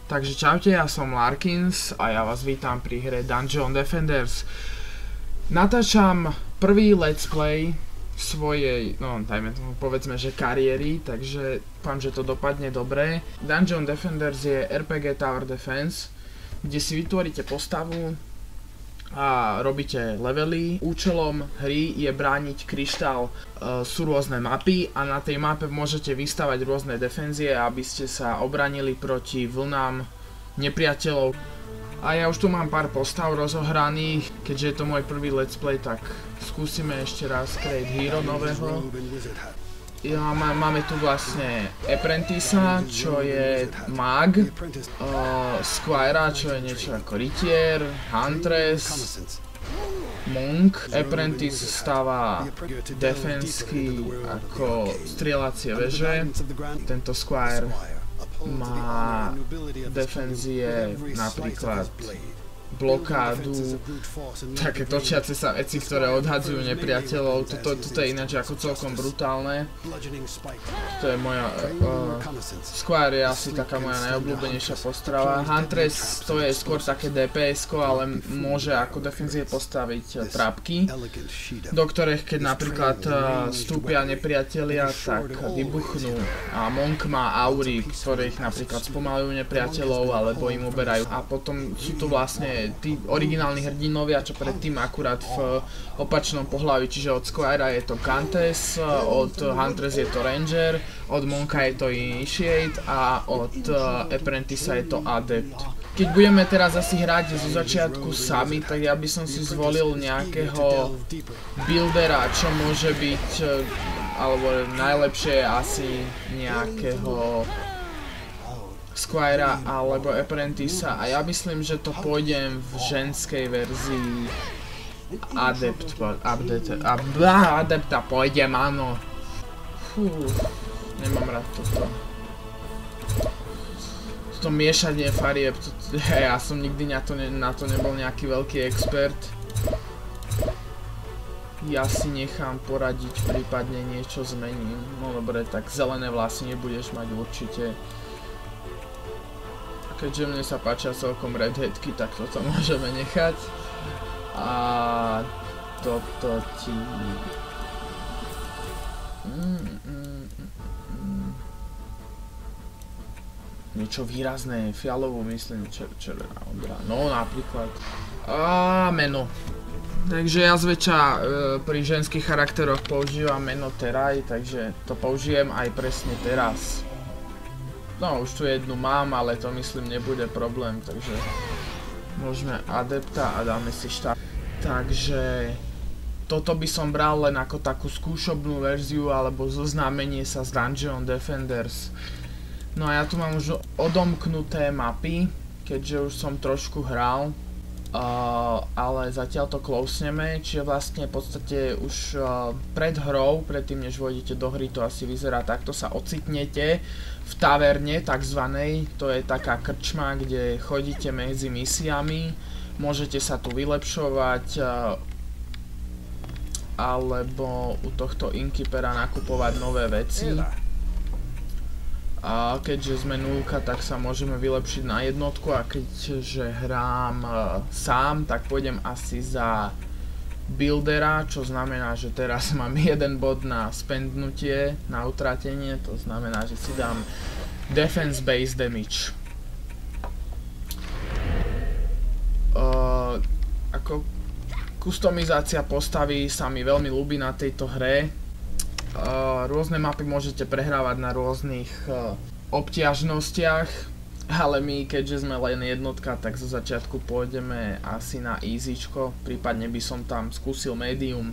Takže čaute, ja som Larkins a ja vás vítam pri hre Dungeon Defenders. Natáčam prvý let's play svojej, no dajme tomu, povedzme, že kariéry, takže dúfam, že to dopadne dobre. Dungeon Defenders je RPG Tower Defense, kde si vytvoríte postavu a robíte levely. Účelom hry je brániť kryštál. Sú rôzne mapy a na tej mape môžete vystavať rôzne defenzie, aby ste sa obranili proti vlnám nepriateľov. A ja už tu mám pár postav rozohraných, keďže je to môj prvý let's play, tak skúsime ešte raz Create Hero nového. Máme tu vlastne Apprentice'a, čo je mag, Squira, čo je niečo ako rytier, Huntress, Monk. Apprentice stáva defensky ako strieľacie veže. Tento Squire má defenzie napríklad blokádu, také točiace sa veci, ktoré odhadzujú nepriateľov. Toto je ináč ako celkom brutálne. To je moja... Squire je asi taká moja najobľúbenejšia postrava. Huntress to je skôr také DPS-ko, ale môže ako defenzie postaviť trapky, do ktorých keď napríklad vstúpia nepriatelia, tak vybuchnú. A Monk má aury, ktoré ich napríklad spomalujú nepriateľov alebo im uberajú. A potom sú tu vlastne tí originálni hrdinovia, čo predtým akurát v opačnom pohlaví, čiže od Squira je to Countess, od Huntress je to Ranger, od Monka je to Initiate a od Apprentice'a je to Adept. Keď budeme teraz asi hrať zo začiatku sami, tak ja by som si zvolil nejakého buildera, čo môže byť, alebo najlepšie asi nejakého Squira alebo Apprentice'a, a ja myslím, že to pôjdem v ženskej verzii Adepta pôjdem, áno. Nemám rád toto. Toto miešanie farieb, ja som nikdy na to nebol nejaký veľký expert. Ja si nechám poradiť, prípadne niečo zmením. No dobre, tak zelené vlasy nebudeš mať určite. Keďže mne sa páčia celkom redheadky, tak toto môžeme nechať. A toto ti... Niečo výrazné, fialovú myslím, červená odra. No napríklad. A meno. Takže ja zväčša pri ženských charakteroch používam meno Teraj, takže to použijem aj presne teraz. No, už tu jednu mám, ale to myslím nebude problém, takže môžeme Adepta a dáme si štát. Takže toto by som bral len ako takú skúšobnú verziu alebo zoznámenie sa s Dungeon Defenders. No a ja tu mám už odomknuté mapy, keďže už som trošku hral, ale zatiaľ to closeneme, čiže vlastne v podstate už pred hrou, predtým než vôjdete do hry, to asi vyzerá takto, sa ocitnete v taverne takzvanej, to je taká krčma, kde chodíte medzi misiami, môžete sa tu vylepšovať alebo u tohto innkeepera nakupovať nové veci. A keďže sme nulka, tak sa môžeme vylepšiť na jednotku, a keďže hrám sám, tak pôjdem asi za buildera, čo znamená, že teraz mám jeden bod na spendnutie, na utratenie, to znamená, že si dám defense base damage. Ako kustomizácia postavy sa mi veľmi ľúbi na tejto hre. Rôzne mapy môžete prehrávať na rôznych obťažnostiach, ale my, keďže sme len jednotka, tak zo začiatku pôjdeme asi na easyčko, prípadne by som tam skúsil medium.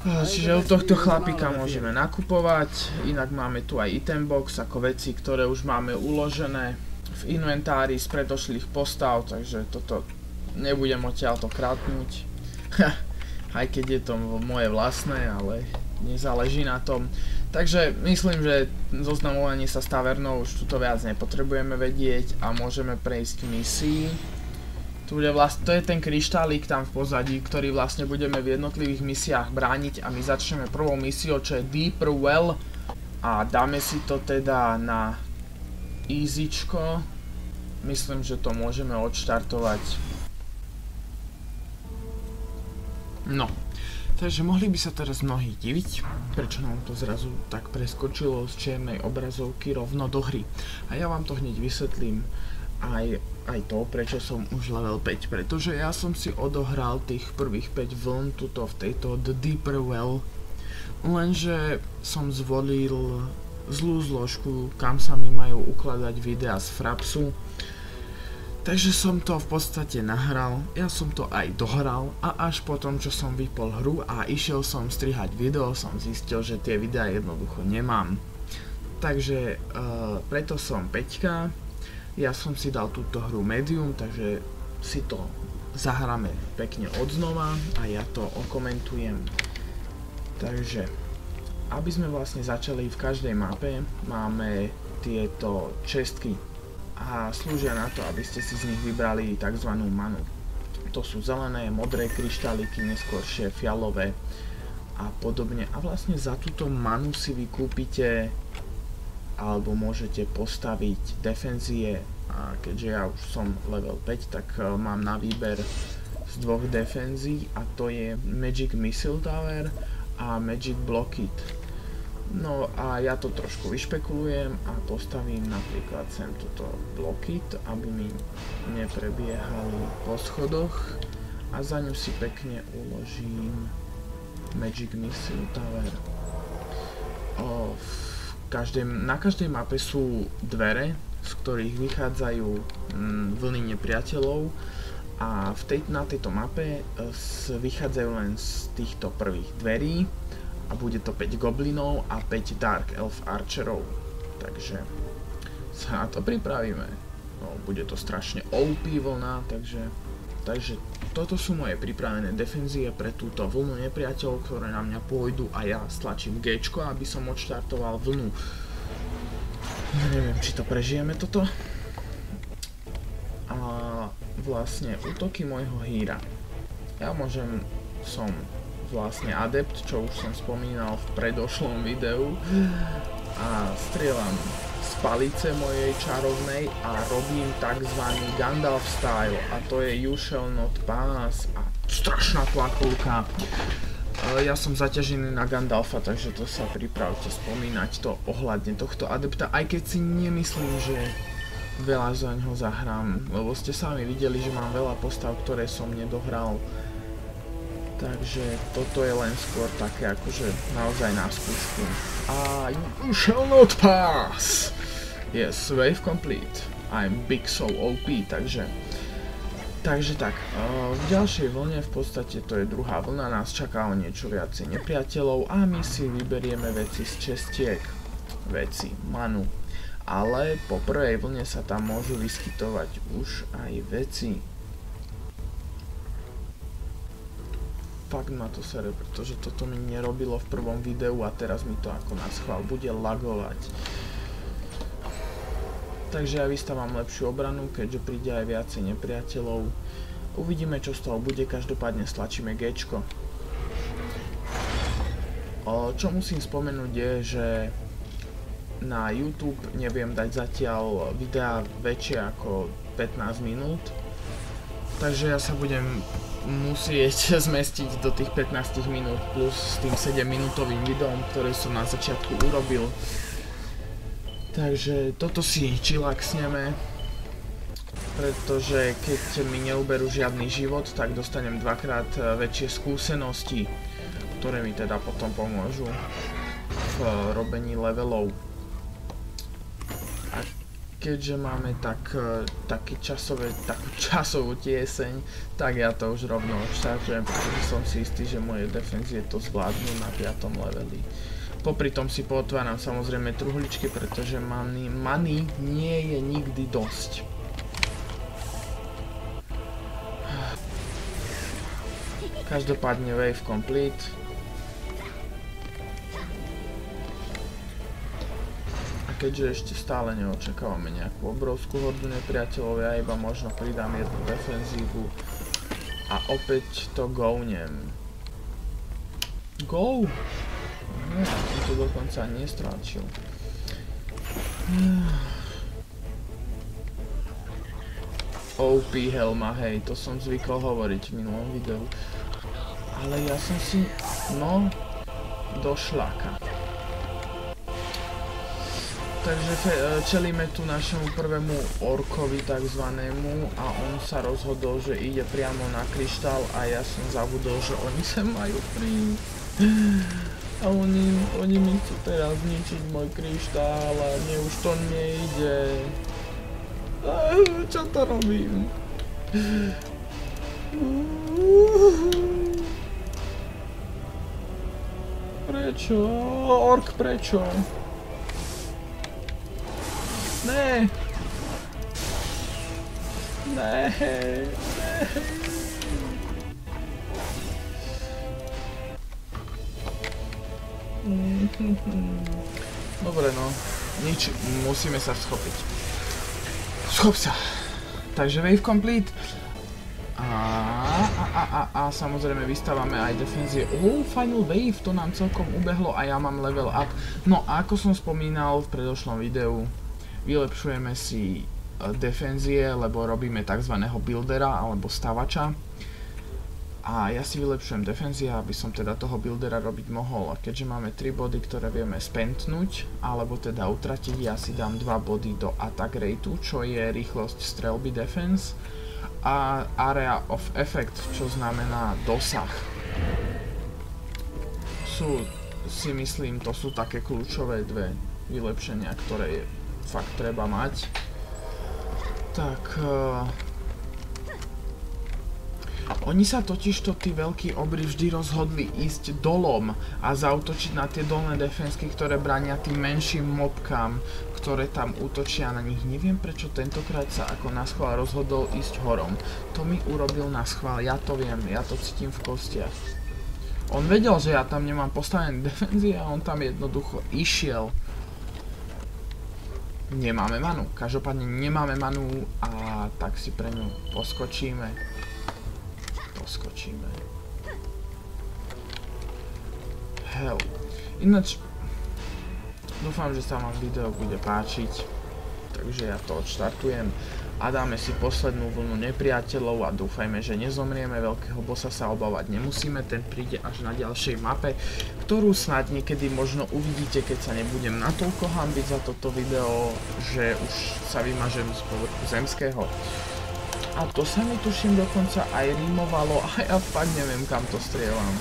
Čiže u tohto chlapika môžeme nakupovať, inak máme tu aj item box ako veci, ktoré už máme uložené v inventári z predošlých postav, takže toto nebudem odtiaľto krátnuť. Aj keď je to moje vlastné, ale nezáleží na tom. Takže myslím, že zoznamovanie sa s tavernou už tuto viac nepotrebujeme vedieť a môžeme prejsť k misii. To je ten kryštálik tam v pozadí, ktorý vlastne budeme v jednotlivých misiách brániť, a my začneme prvou misiou, čo je Deeper Well, a dáme si to teda na easyčko. myslím, že to môžeme odštartovať. No, takže mohli by sa teraz mnohí diviť, prečo nám to zrazu tak preskočilo z čiernej obrazovky rovno do hry. A ja vám to hneď vysvetlím aj to, prečo som už level 5, pretože ja som si odohral tých prvých 5 vln tuto v tejto The Deeper Well, lenže som zvolil zlú zložku, kam sa mi majú ukladať videá z Frapsu. Takže som to v podstate nahral, ja som to aj dohral a až potom, čo som vypol hru a išiel som strihať video, som zistil, že tie videá jednoducho nemám. Takže preto som Peťka, ja som si dal túto hru Medium, takže si to zahráme pekne odznova a ja to okomentujem. Takže, aby sme vlastne začali, v každej mape máme tieto čestky a slúžia na to, aby ste si z nich vybrali tzv. Manu. To sú zelené, modré kryštáliky, neskôršie fialové a podobne. A vlastne za túto manu si vykúpite alebo môžete postaviť defenzie. A keďže ja už som level 5, tak mám na výber z dvoch defenzí a to je Magic Missile Tower a Magic Blockade. No a ja to trošku vyšpekulujem a postavím napríklad sem toto Blockade, aby mi neprebiehali po schodoch a za ňu si pekne uložím Magic Missile Tower. Na každej mape sú dvere, z ktorých vychádzajú vlny nepriateľov a na tejto mape vychádzajú len z týchto prvých dverí a bude to 5 goblinov a 5 Dark Elf Archerov, takže sa na to pripravíme. No, bude to strašne OP vlna, takže toto sú moje pripravené defenzie pre túto vlnu nepriateľov, ktoré na mňa pôjdu a ja stlačím G-čko, aby som odštartoval vlnu. Neviem, či to prežijeme toto. A vlastne útoky môjho híra. Ja som vlastne adept, čo už som spomínal v predošlom videu. A strieľam z palice mojej čarovnej a robím tzv. Gandalf style. A to je You Shall Not Pass a strašná tlakovka. Ja som zaťažený na Gandalfa, takže to sa pripravte spomínať to ohľadne tohto adepta, aj keď si nemyslím, že veľa za ňoho zahrám, lebo ste sami videli, že mám veľa postav, ktoré som nedohral. Takže toto je len skôr také akože naozaj na skúšku. A You Shall Not Pass! Yes, wave complete. I'm big so OP, takže tak, v ďalšej vlne v podstate to je druhá vlna, nás čaká o niečo viacej nepriateľov a my si vyberieme veci z čestiek, manu. Ale po prvej vlne sa tam môžu vyskytovať už aj veci. Fakt ma to sere, pretože toto mi nerobilo v prvom videu a teraz mi to ako na schvál bude lagovať. Takže ja vystavam lepšiu obranu, keďže príde aj viacej nepriateľov. Uvidíme, čo z toho bude, každopádne stlačíme G-čko. Čo musím spomenúť je, že na YouTube neviem dať zatiaľ videá väčšie ako 15 minút. Takže ja sa budem musieť zmestiť do tých 15 minút plus s tým 7-minútovým videom, ktoré som na začiatku urobil. Takže toto si chillaxneme, pretože keď mi neuberú žiadny život, tak dostanem dvakrát väčšie skúsenosti, ktoré mi teda potom pomôžu v robení levelov. A keďže máme takú časovú tieseň, tak ja to už rovno odštartujem, pretože som si istý, že moje defenzie to zvládnu na 5. leveli. Popri tom si pootváram samozrejme truhličky, pretože many nie je nikdy dosť. Každopádne wave complete. A keďže ešte stále neočakávame nejakú obrovskú hordu nepriateľov, ja iba možno pridám jednu defenzívu a opäť to gounem. Go! Ja som to dokonca nestráčil. OP helma, hej, to som zvykol hovoriť v minulom videu. Ale ja som si, no, do šlaka. Takže čelíme tu našemu prvému orkovi takzvanému a on sa rozhodol, že ide priamo na kryštál a ja som zabudol, že oni sem majú prísť. A oni mi chcú teraz zničiť môj kryštál a mne už to nejde. Čo to robím? Prečo? Ork, prečo? Ne! Ne! Dobre no, nič, musíme sa schopiť. Schop sa! Takže wave complete. A samozrejme vystávame aj defenzie. Final wave, to nám celkom ubehlo a ja mám level up. No a ako som spomínal v predošlom videu, vylepšujeme si defenzie, lebo robíme tzv. Buildera alebo stavača. A ja si vylepšujem defenzie, aby som teda toho buildera robiť mohol. A keďže máme 3 body, ktoré vieme spentnúť, alebo teda utratiť, ja si dám 2 body do attack rateu, čo je rýchlosť strelby defense a area of effect, čo znamená dosah. Si myslím, to sú také kľúčové dve vylepšenia, ktoré fakt treba mať. Tak oni sa totižto, tí veľkí obry, vždy rozhodli ísť dolom a zaútočiť na tie dolné defensky, ktoré bránia tým menším mobkám, ktoré tam útočia na nich. Neviem, prečo tentokrát sa ako naschvál rozhodol ísť horom. To mi urobil naschvál, ja to viem, ja to cítim v kostiach. On vedel, že ja tam nemám postavené defenzie a on tam jednoducho išiel. Nemáme manu, každopádne nemáme manu a tak si pre ňu poskočíme. Hell. Ináč dúfam, že sa vám video bude páčiť. Takže ja to odštartujem a dáme si poslednú vlnu nepriateľov a dúfajme, že nezomrieme. Veľkého bossa sa obávať nemusíme, ten príde až na ďalšej mape, ktorú snáď niekedy možno uvidíte, keď sa nebudem natoľko hanbiť za toto video, že už sa vymažem z povrchu zemského. A to sa mi tuším dokonca aj rímovalo a ja fakt neviem, kam to strieľam.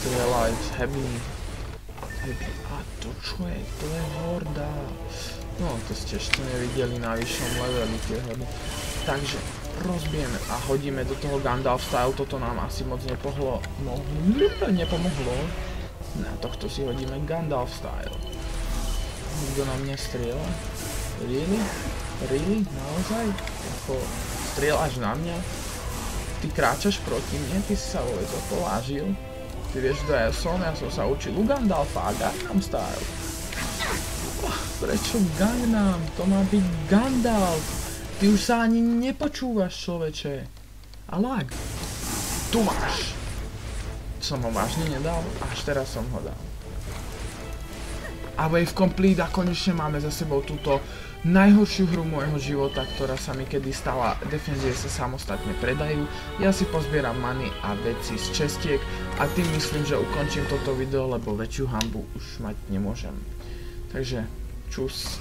Strieľaj z heavy. A to čo je? To je horda. No, to ste ešte nevideli na vyššom leveli tie hody. Takže rozbijeme a hodíme do toho Gandalf style. Toto nám asi moc nepomohlo. Na tohto si hodíme Gandalf style. Nikto na mňa strieľa? Really? Really? Naozaj? Ako strieľaš na mňa? Ty kráčaš proti mne? Ty si sa vôbec o to vážil? Ty vieš, kto ja som sa učil u Gandalfa a Gangnam style. Prečo Gangnam? To má byť Gandalf. Ty už sa ani nepočúvaš, človeče. A lag. Tu máš. Som ho vážne nedal, až teraz som ho dal. A wave complete a konečne máme za sebou túto najhoršiu hru môjho života, ktorá sa mi kedy stala. Defenzie sa samostatne predajú, ja si pozbieram many a veci z čestiek a tým myslím, že ukončím toto video, lebo väčšiu hanbu už mať nemôžem. Takže čus.